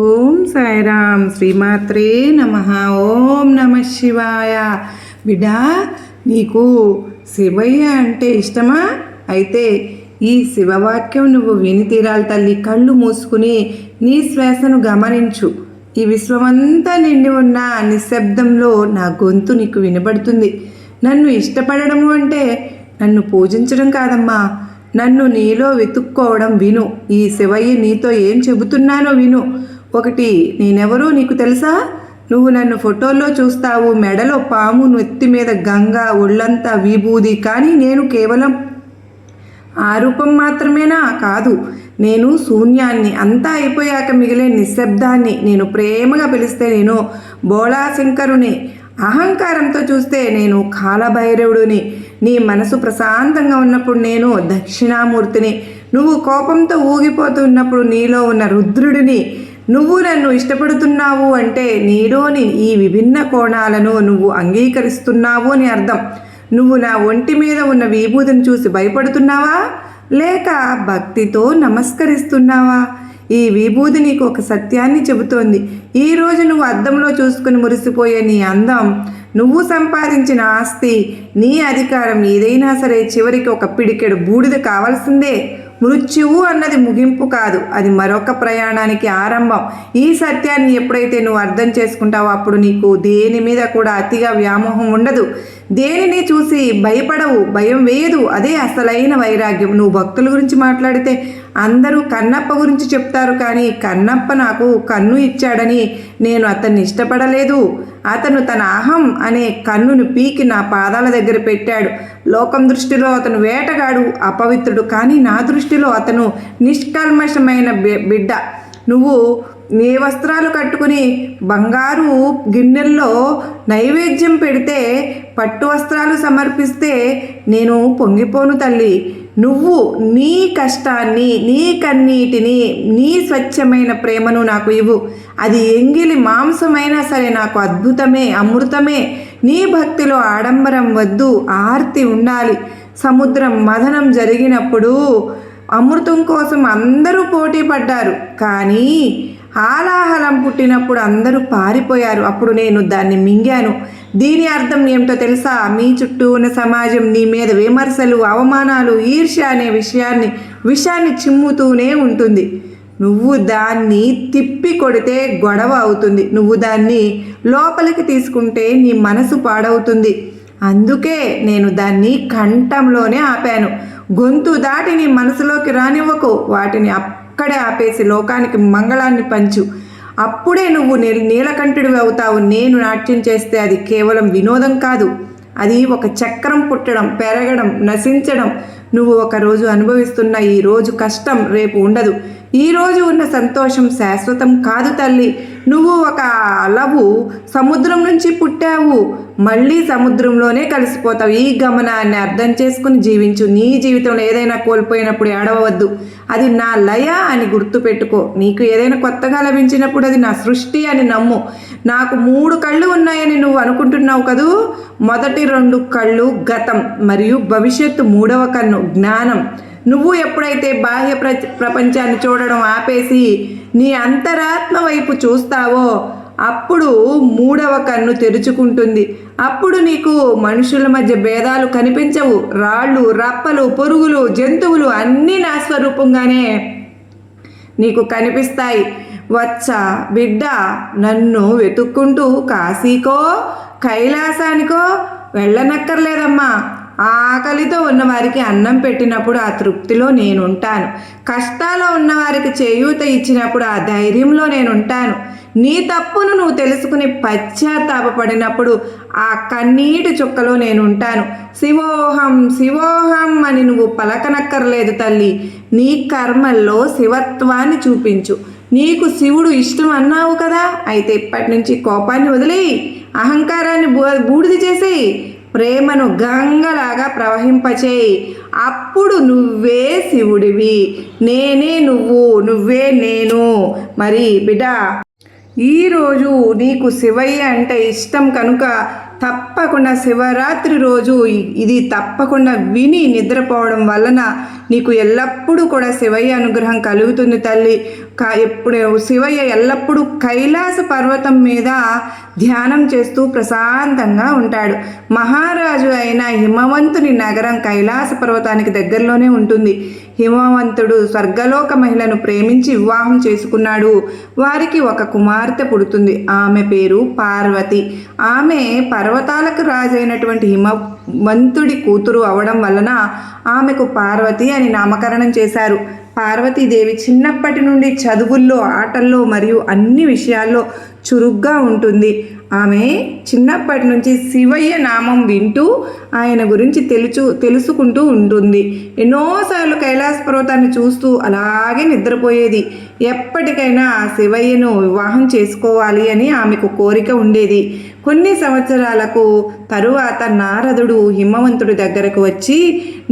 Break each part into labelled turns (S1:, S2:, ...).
S1: ఓం సాయిరామ్ శ్రీమాత్రే నమః. ఓం నమ శివాయ. బిడ్డా, నీకు శివయ్య అంటే ఇష్టమా? అయితే ఈ శివవాక్యం నువ్వు విని తీరాలి తల్లి. కళ్ళు మూసుకుని నీ శ్వాసను గమనించు. ఈ విశ్వమంతా నిండి ఉన్న నిశ్శబ్దంలో నా గొంతు నీకు వినబడుతుంది. నన్ను ఇష్టపడము అంటే నన్ను పూజించడం కాదమ్మా, నన్ను నీలో వెతుక్కోవడం విను. ఈ శివయ్య నీతో ఏం చెబుతున్నానో విను. ఒకటి, నేనెవరో నీకు తెలుసా? నువ్వు నన్ను ఫోటోల్లో చూస్తావు, మెడలో పాము, నెత్తి మీద గంగ, ఒళ్ళంతా విభూది. కానీ నేను కేవలం ఆ రూపం మాత్రమేనా? కాదు, నేను శూన్యాన్ని, అంతా అయిపోయాక మిగిలే నిశ్శబ్దాన్ని. నేను ప్రేమగా పిలిస్తే నేను బోళాశంకరుని, అహంకారంతో చూస్తే నేను కాలభైరవుడిని, నీ మనసు ప్రశాంతంగా ఉన్నప్పుడు నేను దక్షిణామూర్తిని, నువ్వు కోపంతో ఊగిపోతున్నప్పుడు నీలో ఉన్న రుద్రుడిని. నువ్వు నన్ను ఇష్టపడుతున్నావు అంటే నీలోని ఈ విభిన్న కోణాలను నువ్వు అంగీకరిస్తున్నావు అని అర్థం. నువ్వు నా ఒంటి మీద ఉన్న విభూతిని చూసి భయపడుతున్నావా, లేక భక్తితో నమస్కరిస్తున్నావా? ఈ విభూతి నీకు ఒక సత్యాన్ని చెబుతోంది. ఈరోజు నువ్వు అద్దంలో చూసుకుని మురిసిపోయే నీ అందం, నువ్వు సంపాదించిన ఆస్తి, నీ అధికారం ఏదైనా సరే చివరికి ఒక పిడికెడు బూడిద కావాల్సిందే. మృత్యువు అన్నది ముగింపు కాదు, అది మరొక ప్రయాణానికి ఆరంభం. ఈ సత్యాన్ని ఎప్పుడైతే నువ్వు అర్థం చేసుకుంటావో అప్పుడు నీకు దేని మీద కూడా అతిగా వ్యామోహం ఉండదు. దేనిని చూసి భయపడవు, భయం వేయదు. అదే అసలైన వైరాగ్యం. నువ్వు భక్తుల గురించి మాట్లాడితే అందరూ కన్నప్ప గురించి చెప్తారు, కానీ కన్నప్ప నాకు కన్ను ఇచ్చాడని నేను అతన్ని ఇష్టపడలేదు. అతను తన అహం అనే కన్నును పీకి నా పాదాల దగ్గర పెట్టాడు. లోకం దృష్టిలో అతను వేటగాడు, అపవిత్రుడు. కానీ నా దృష్టిలో అతను నిష్కల్మషమైన బిడ్డ. నువ్వు నీ వస్త్రాలు కట్టుకుని బంగారు గిన్నెల్లో నైవేద్యం పెడితే, పట్టు వస్త్రాలు సమర్పిస్తే నేను పొంగిపోను తల్లి. నువ్వు నీ కష్టాన్ని, నీ కన్నీటిని, నీ స్వచ్ఛమైన ప్రేమను నాకు ఇవ్వు. అది ఎంగిలి మాంసమైనా సరే నాకు అద్భుతమే, అమృతమే. నీ భక్తిలో ఆడంబరం వద్దు, ఆర్తి ఉండాలి. సముద్రం మథనం జరిగినప్పుడు అమృతం కోసం అందరూ పోటీ పడ్డారు, కానీ హాలాహలం పుట్టినప్పుడు అందరూ పారిపోయారు. అప్పుడు నేను దాన్ని మింగాను. దీని అర్థం ఏమిటో తెలుసా? మీ చుట్టూ ఉన్న సమాజం నీ మీద విమర్శలు, అవమానాలు, ఈర్ష్య అనే విషయాన్ని చిమ్ముతూనే ఉంటుంది. నువ్వు దాన్ని తిప్పి కొడితే గొడవ అవుతుంది. నువ్వు దాన్ని లోపలికి తీసుకుంటే నీ మనసు పాడవుతుంది. అందుకే నేను దాన్ని కంఠంలోనే ఆపాను. గొంతు దాటి నీ మనసులోకి రానివ్వకు. వాటిని అక్కడే ఆపేసి లోకానికి మంగళాన్ని పంచు. అప్పుడే నువ్వు నీలకంఠుడివి అవుతావు. నేను నాట్యం చేస్తే అది కేవలం వినోదం కాదు, అది ఒక చక్రం పుట్టడం, పెరగడం, నశించడం. నువ్వు ఒకరోజు అనుభవిస్తున్న ఈ రోజు కష్టం రేపు ఉండదు. ఈరోజు ఉన్న సంతోషం శాశ్వతం కాదు తల్లి. నువ్వు ఒక అలవు, సముద్రం నుంచి పుట్టావు, మళ్ళీ సముద్రంలోనే కలిసిపోతావు. ఈ గమనాన్ని అర్థం చేసుకుని జీవించు. నీ జీవితంలో ఏదైనా కోల్పోయినప్పుడు ఏడవవద్దు. అది నా లయ అని గుర్తుపెట్టుకో. నీకు ఏదైనా కొత్తగా లభించినప్పుడు అది నా సృష్టి అని నమ్ము. నాకు 3 కళ్ళు ఉన్నాయని నువ్వు అనుకుంటున్నావు కదూ. మొదటి 2 కళ్ళు గతం, మరియు భవిష్యత్తు 3వ కన్ను జ్ఞానం. నువ్వు ఎప్పుడైతే బాహ్య ప్రపంచాన్ని చూడడం ఆపేసి నీ అంతరాత్మ వైపు చూస్తావో అప్పుడు 3వ కన్ను తెరుచుకుంటుంది. అప్పుడు నీకు మనుషుల మధ్య భేదాలు కనిపించవు. రాళ్ళు, రప్పలు, పురుగులు, జంతువులు అన్నీ నా స్వరూపంగానే నీకు కనిపిస్తాయి. వచ్చా బిడ్డ, నన్ను వెతుక్కుంటూ కాశీకో కైలాసానికో వెళ్ళనక్కర్లేదమ్మా. ఆకలితో ఉన్నవారికి అన్నం పెట్టినప్పుడు ఆ తృప్తిలో నేనుంటాను. కష్టాల్లో ఉన్నవారికి చేయూత ఇచ్చినప్పుడు ఆ ధైర్యంలో నేనుంటాను. నీ తప్పును నువ్వు తెలుసుకుని పశ్చాత్తాపడినప్పుడు ఆ కన్నీటి చుక్కలో నేనుంటాను. శివోహం శివోహం అని నువ్వు పలకనక్కర్లేదు తల్లి. నీ కర్మల్లో శివత్వాన్ని చూపించు. నీకు శివుడు ఇష్టం అన్నావు కదా, అయితే ఇప్పటి నుంచి కోపాన్ని వదిలేయి, అహంకారాన్ని బూడిద చేసేయి, ప్రేమను గంగలాగా ప్రవహింపచేయి. అప్పుడు నువ్వే శివుడివి, నేనే నువ్వు, నువ్వే నేను. మరి బిడ్డ, ఈరోజు నీకు శివయ్య అంటే ఇష్టం కనుక తప్పకుండా శివరాత్రి రోజు ఇది తప్పకుండా విని నిద్రపోవడం వలన నీకు ఎల్లప్పుడూ కూడా శివయ్య అనుగ్రహం కలుగుతుంది తల్లి. ఎప్పుడు శివయ్య ఎల్లప్పుడూ కైలాస పర్వతం మీద ధ్యానం చేస్తూ ప్రశాంతంగా ఉంటాడు. మహారాజు అయిన హిమవంతుని నగరం కైలాస పర్వతానికి దగ్గరలోనే ఉంటుంది. హిమవంతుడు స్వర్గలోక మహిళను ప్రేమించి వివాహం చేసుకున్నాడు. వారికి ఒక కుమార్తె పుడుతుంది. ఆమె పేరు పార్వతి. ఆమె పర్వతాలకు రాజైనటువంటి హిమవంతుడి కూతురు అవడం వలన ఆమెకు పార్వతి అని నామకరణం చేశారు. పార్వతీదేవి చిన్నప్పటి నుండి చదువుల్లో, ఆటల్లో మరియు అన్ని విషయాల్లో చురుగ్గా ఉంటుంది. ఆమె చిన్నప్పటి నుంచి శివయ్య నామం వింటూ ఆయన గురించి తెలుసుకుంటూ ఉంటుంది. ఎన్నోసార్లు కైలాస పర్వతాన్ని చూస్తూ అలాగే నిద్రపోయేది. ఎప్పటికైనా శివయ్యను వివాహం చేసుకోవాలి అని ఆమెకు కోరిక ఉండేది. కొన్ని సంవత్సరాలకు తరువాత నారదుడు హిమవంతుడి దగ్గరకు వచ్చి,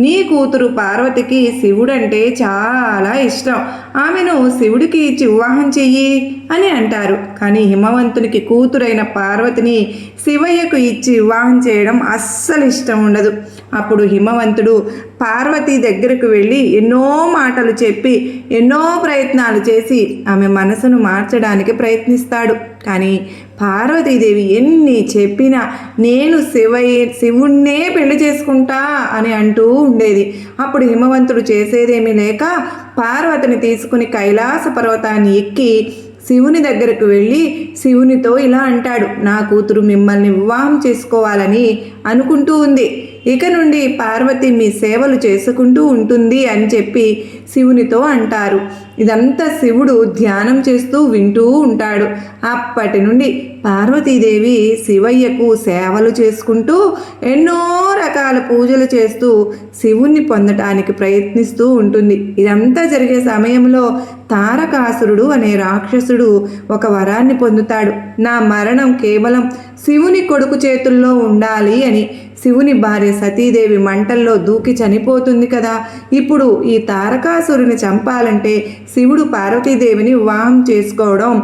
S1: నీ కూతురు పార్వతికి శివుడంటే చాలా ఇష్టం, ఆమెను శివుడికి ఇచ్చి వివాహం చెయ్యి అని అంటారు. కానీ హిమవంతునికి కూతురైన పార్వతిని శివయ్యకు ఇచ్చి వివాహం చేయడం అస్సలు ఇష్టం ఉండదు. అప్పుడు హిమవంతుడు పార్వతి దగ్గరకు వెళ్ళి ఎన్నో మాటలు చెప్పి ఎన్నో ప్రయత్నాలు చేసి ఆమె మనసును మార్చడానికి ప్రయత్నిస్తాడు. కానీ పార్వతీదేవి ఎన్ని చెప్పినా నేను శివుణ్ణే పెళ్లి చేసుకుంటా అని అంటూ ఉండేది. అప్పుడు హిమవంతుడు చేసేదేమీ లేక పార్వతిని తీసుకుని కైలాస పర్వతాన్ని ఎక్కి శివుని దగ్గరకు వెళ్ళి శివునితో ఇలా అంటాడు, నా కూతురు మిమ్మల్ని వివాహం చేసుకోవాలని అనుకుంటూ ఉంది. ఇక నుండి పార్వతి మీ సేవలు చేసుకుంటూ ఉంటుంది అని చెప్పి శివునితో అంటారు. ఇదంతా శివుడు ధ్యానం చేస్తూ వింటూ ఉంటాడు. అప్పటి నుండి పార్వతీదేవి శివయ్యకు సేవలు చేసుకుంటూ ఎన్నో రకాల పూజలు చేస్తూ శివుణ్ణి పొందటానికి ప్రయత్నిస్తూ ఉంటుంది. ఇదంతా జరిగే సమయంలో తారకాసురుడు అనే రాక్షసుడు ఒక వరాన్ని పొందుతాడు. నా మరణం కేవలం శివుని కొడుకు చేతుల్లో ఉండాలి అని. శివుని భార్య సతీదేవి మంటల్లో దూకి చనిపోతుంది కదా. ఇప్పుడు ఈ తారకాసురుని చంపాలంటే శివుడు పార్వతీదేవిని వివాహం చేసుకోవడం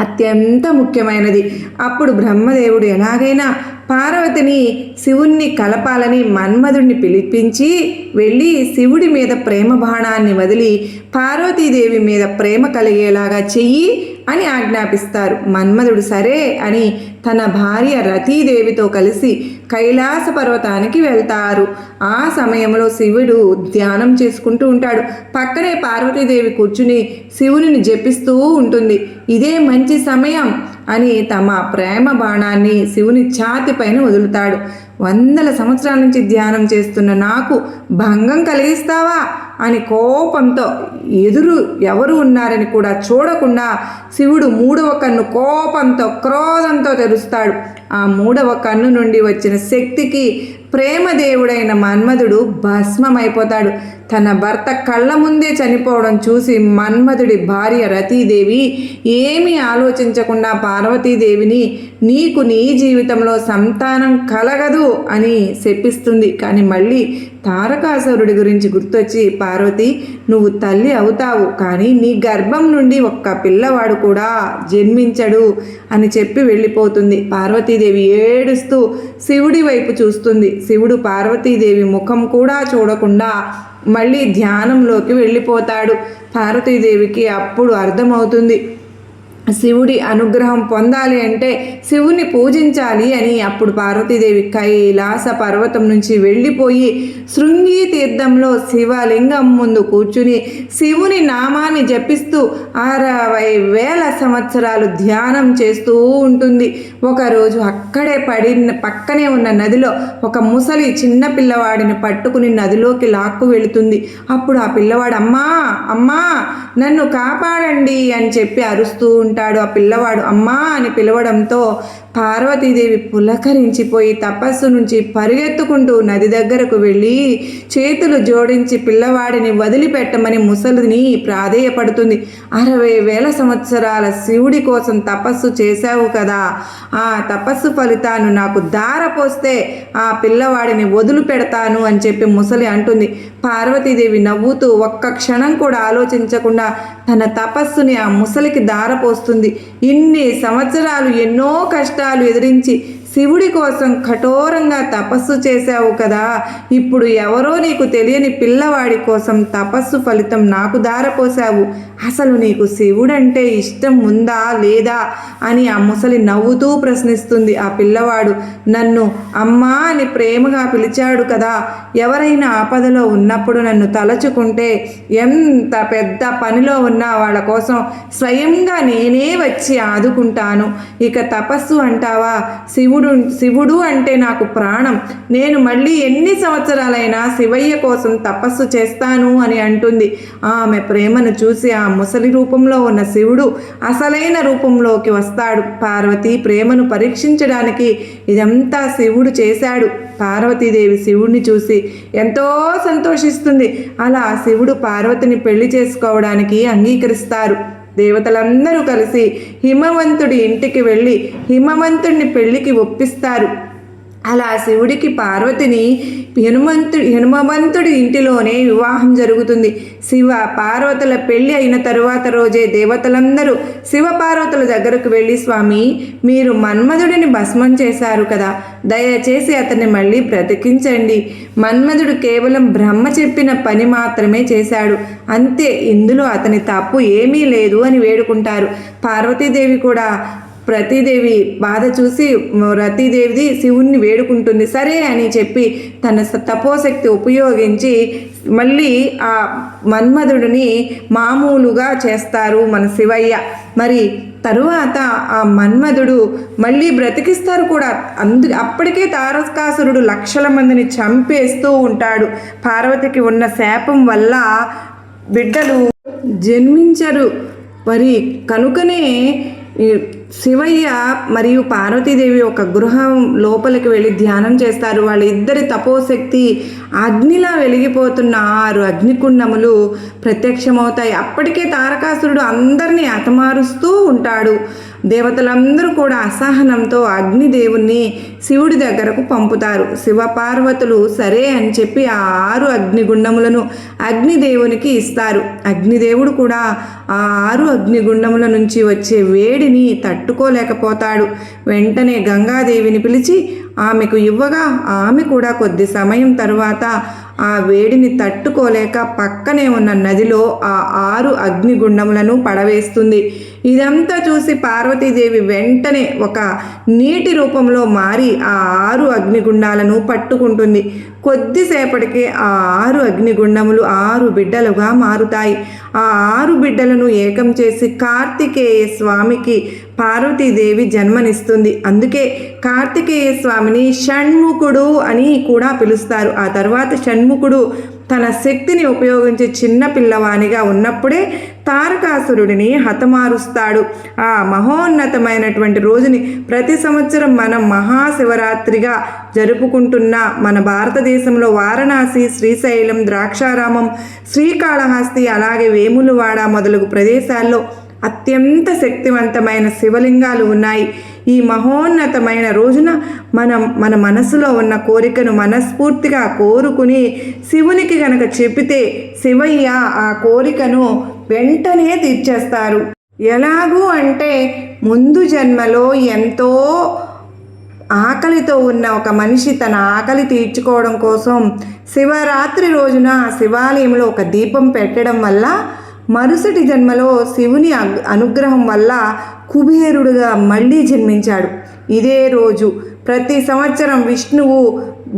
S1: అత్యంత ముఖ్యమైనది. అప్పుడు బ్రహ్మదేవుడు ఎలాగైనా పార్వతిని శివుణ్ణి కలపాలని మన్మధుడిని పిలిపించి వెళ్ళి శివుడి మీద ప్రేమ బాణాన్ని వదిలి పార్వతీదేవి మీద ప్రేమ కలిగేలాగా చెయ్యి అని ఆజ్ఞాపిస్తారు. మన్మధుడు సరే అని తన భార్య రతీదేవితో కలిసి కైలాస పర్వతానికి వెళ్తారు. ఆ సమయంలో శివుడు ధ్యానం చేసుకుంటూ ఉంటాడు. పక్కనే పార్వతీదేవి కూర్చుని శివుని జపిస్తూ ఉంటుంది. ఇదే మంచి సమయం అని తమ ప్రేమ బాణాన్ని శివుని ఛాతి పైన వదులుతాడు. 100 సంవత్సరాల నుంచి ధ్యానం చేస్తున్న నాకు భంగం కలిగిస్తావా అని కోపంతో ఎదురు ఎవరు ఉన్నారని కూడా చూడకుండా శివుడు 3వ కన్ను కోపంతో క్రోధంతో తెరుస్తాడు. ఆ 3వ కన్ను నుండి వచ్చిన శక్తికి ప్రేమదేవుడైన మన్మధుడు భస్మమైపోతాడు. తన భర్త కళ్ళ ముందే చనిపోవడం చూసి మన్మధుడి భార్య రతీదేవి ఏమీ ఆలోచించకుండా పార్వతీదేవిని నీకు నీ జీవితంలో సంతానం కలగదు అని శపిస్తుంది. కానీ మళ్ళీ తారకాసురుడి గురించి గుర్తొచ్చి, పార్వతి నువ్వు తల్లి అవుతావు, కానీ నీ గర్భం నుండి ఒక్క పిల్లవాడు కూడా జన్మించడు అని చెప్పి వెళ్ళిపోతుంది. పార్వతీదేవి ఏడుస్తూ శివుడి వైపు చూస్తుంది. శివుడు పార్వతీదేవి ముఖం కూడా చూడకుండా మళ్ళీ ధ్యానంలోకి వెళ్ళిపోతాడు. పార్వతీదేవికి అప్పుడు అర్థమవుతుంది, శివుడి అనుగ్రహం పొందాలి అంటే శివుని పూజించాలి అని. అప్పుడు పార్వతీదేవి కైలాస పర్వతం నుంచి వెళ్ళిపోయి శృంగి తీర్థంలో శివలింగం ముందు కూర్చుని శివుని నామాన్ని జపిస్తూ 60,000 సంవత్సరాలు ధ్యానం చేస్తూ ఉంటుంది. ఒకరోజు అక్కడే పక్కనే ఉన్న నదిలో ఒక ముసలి చిన్న పిల్లవాడిని పట్టుకుని నదిలోకి లాక్కు వెళుతుంది. అప్పుడు ఆ పిల్లవాడు అమ్మా అమ్మా నన్ను కాపాడండి అని చెప్పి అరుస్తూ ఉంటాడు. ఆ పిల్లవాడు అమ్మా అని పిలవడంతో పార్వతీదేవి పులకరించిపోయి తపస్సు నుంచి పరిగెత్తుకుంటూ నది దగ్గరకు వెళ్ళి చేతులు జోడించి పిల్లవాడిని వదిలిపెట్టమని ముసలిని ప్రాధేయపడుతుంది. 60,000 సంవత్సరాల శివుడి కోసం తపస్సు చేశావు కదా, ఆ తపస్సు ఫలితాన్ని నాకు దారపోస్తే ఆ పిల్లవాడిని వదిలిపెడతాను అని చెప్పి ముసలి అంటుంది. పార్వతీదేవి నవ్వుతూ ఒక్క క్షణం కూడా ఆలోచించకుండా తన తపస్సుని ఆ ముసలికి దారపోస్తుంది. ఇన్ని సంవత్సరాలు ఎన్నో కష్టాలు ఎదిరించి శివుడి కోసం కఠోరంగా తపస్సు చేశావు కదా, ఇప్పుడు ఎవరో నీకు తెలియని పిల్లవాడి కోసం తపస్సు ఫలితం నాకు దారపోసావు. అసలు నీకు శివుడంటే ఇష్టం ఉందా లేదా అని ఆ ముసలి నవ్వుతూ ప్రశ్నిస్తుంది. ఆ పిల్లవాడు నన్ను అమ్మా అని ప్రేమగా పిలిచాడు కదా, ఎవరైనా ఆపదలో ఉన్నప్పుడు నన్ను తలచుకుంటే ఎంత పెద్ద పనిలో ఉన్నా వాళ్ళ కోసం స్వయంగా నేనే వచ్చి ఆదుకుంటాను. ఇక తపస్సు అంటావా, శివుడు అంటే నాకు ప్రాణం. నేను మళ్ళీ ఎన్ని సంవత్సరాలైనా శివయ్య కోసం తపస్సు చేస్తాను అని అంటుంది. ఆమె ప్రేమను చూసి ఆ ముసలి రూపంలో ఉన్న శివుడు అసలైన రూపంలోకి వస్తాడు. పార్వతి ప్రేమను పరీక్షించడానికి ఇదంతా శివుడు చేశాడు. పార్వతీదేవి శివుడిని చూసి ఎంతో సంతోషిస్తుంది. అలా శివుడు పార్వతిని పెళ్లి చేసుకోవడానికి అంగీకరిస్తారు. దేవతలందరూ కలిసి హిమవంతుడి ఇంటికి వెళ్ళి హిమవంతుడిని పెళ్లికి ఒప్పిస్తారు. అలా శివుడికి పార్వతిని హనుమంతుడి ఇంటిలోనే వివాహం జరుగుతుంది. శివ పార్వతుల పెళ్లి అయిన తరువాత రోజే దేవతలందరూ శివ పార్వతుల దగ్గరకు వెళ్ళి, స్వామి మీరు మన్మధుడిని భస్మం చేశారు కదా, దయచేసి అతన్ని మళ్ళీ బ్రతికించండి. మన్మధుడు కేవలం బ్రహ్మ చెప్పిన పని మాత్రమే చేశాడు, అంతే, ఇందులో అతని తప్పు ఏమీ లేదు అని వేడుకుంటారు. పార్వతీదేవి కూడా రతీదేవి బాధ చూసి రతీదేవిది శివుణ్ణి వేడుకుంటుంది. సరే అని చెప్పి తన తపోశక్తి ఉపయోగించి మళ్ళీ ఆ మన్మధుడిని మామూలుగా చేస్తారు మన శివయ్య. మరి తరువాత ఆ మన్మధుడు మళ్ళీ బ్రతికిస్తారు కూడా. అప్పటికే తారకాసురుడు లక్షల మందిని చంపేస్తూ ఉంటాడు. పార్వతికి ఉన్న శాపం వల్ల బిడ్డలు జన్మించరు. మరి కనుకనే శివయ్య మరియు పార్వతీదేవి ఒక గృహం లోపలికి వెళ్ళి ధ్యానం చేస్తారు. వాళ్ళిద్దరి తపోశక్తి అగ్నిలా వెలిగిపోతున్న 6 అగ్నికుండములు ప్రత్యక్షమవుతాయి. అప్పటికే తారకాసురుడు అందరినీ హతమారుస్తూ ఉంటాడు. దేవతలందరూ కూడా అసహనంతో అగ్నిదేవుణ్ణి శివుడి దగ్గరకు పంపుతారు. శివపార్వతులు సరే అని చెప్పి ఆ 6 అగ్నిగుండములను అగ్నిదేవునికి ఇస్తారు. అగ్నిదేవుడు కూడా ఆ 6 అగ్నిగుండముల నుంచి వచ్చే వేడిని తట్టుకోలేకపోతాడు. వెంటనే గంగాదేవిని పిలిచి ఆమెకు ఇవ్వగా ఆమె కూడా కొద్ది సమయం తరువాత ఆ వేడిని తట్టుకోలేక పక్కనే ఉన్న నదిలో ఆ 6 అగ్నిగుండములను పడవేస్తుంది. ఇదంతా చూసి పార్వతీదేవి వెంటనే ఒక నీటి రూపంలో మారి ఆ 6 అగ్నిగుండాలను పట్టుకుంటుంది. కొద్దిసేపటికి ఆ 6 అగ్నిగుండములు 6 బిడ్డలుగా మారుతాయి. ఆ 6 బిడ్డలను ఏకం చేసి కార్తికేయ స్వామికి పార్వతీదేవి జన్మనిస్తుంది. అందుకే కార్తికేయ స్వామిని షణ్ముఖుడు అని కూడా పిలుస్తారు. ఆ తర్వాత షణ్ముఖుడు తన శక్తిని ఉపయోగించి చిన్న పిల్లవానిగా ఉన్నప్పుడే తారకాసురుడిని హతమారుస్తాడు. ఆ మహోన్నతమైనటువంటి రోజుని ప్రతి సంవత్సరం మనం మహాశివరాత్రిగా జరుపుకుంటున్న మన భారతదేశంలో వారణాసి, శ్రీశైలం, ద్రాక్షారామం, శ్రీకాళహస్తి, అలాగే వేములవాడ మొదలగు ప్రదేశాల్లో అత్యంత శక్తివంతమైన శివలింగాలు ఉన్నాయి. ఈ మహోన్నతమైన రోజున మన మనసులో ఉన్న కోరికను మనస్ఫూర్తిగా కోరుకుని శివునికి గనక చెబితే శివయ్య ఆ కోరికను వెంటనే తీర్చేస్తారు. ఎలాగూ అంటే ముందు జన్మలో ఎంతో ఆకలితో ఉన్న ఒక మనిషి తన ఆకలి తీర్చుకోవడం కోసం శివరాత్రి రోజున శివాలయంలో ఒక దీపం పెట్టడం వల్ల మరుసటి జన్మలో శివుని అనుగ్రహం వల్ల కుబేరుడుగా మళ్ళీ జన్మించాడు. ఇదే రోజు ప్రతి సంవత్సరం విష్ణువు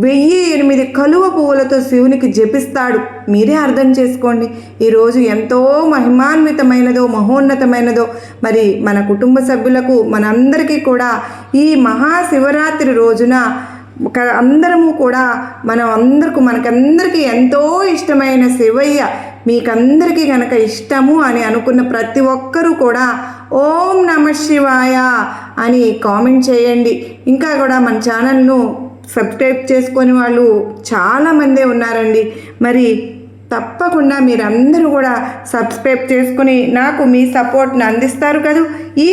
S1: 1008 కలువ పువ్వులతో శివునికి జపిస్తాడు. మీరే అర్థం చేసుకోండి ఈరోజు ఎంతో మహిమాన్వితమైనదో మహోన్నతమైనదో. మరి మన కుటుంబ సభ్యులకు మనందరికీ కూడా ఈ మహాశివరాత్రి రోజున అందరము కూడా మనకందరికీ ఎంతో ఇష్టమైన శివయ్య మీకందరికీ కనుక ఇష్టము అని అనుకున్న ప్రతి ఒక్కరూ కూడా ఓం నమః శివాయ అని కామెంట్ చేయండి. ఇంకా కూడా మన ఛానల్ను సబ్స్క్రైబ్ చేసుకొని వాళ్ళు చాలామందే ఉన్నారండి. మరి తప్పకుండా మీరందరూ కూడా సబ్స్క్రైబ్ చేసుకుని నాకు మీ సపోర్ట్ని అందిస్తారు కదా. ఈ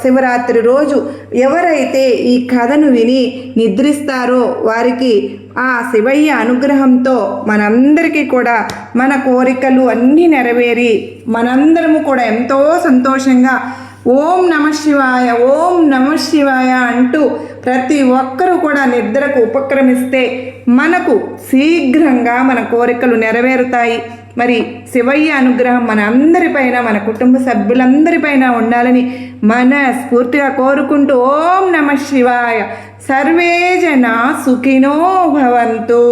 S1: శివరాత్రి రోజు ఎవరైతే ఈ కథను విని నిద్రిస్తారో వారికి ఆ శివయ్య అనుగ్రహంతో మనందరికీ కూడా మన కోరికలు అన్నీ నెరవేరి మనందరము కూడా ఎంతో సంతోషంగా ఓం నమ శివాయ, ఓం నమ శివాయ అంటూ ప్రతి ఒక్కరూ కూడా నిద్రకు ఉపక్రమిస్తే మనకు శీఘ్రంగా మన కోరికలు నెరవేరుతాయి. మరి శివయ్య అనుగ్రహం మన అందరిపైన, మన కుటుంబ సభ్యులందరిపైన ఉండాలని మనస్ఫూర్తిగా కోరుకుంటూ ఓం నమ శివాయ. సర్వే జనా సుఖినో భవంతు.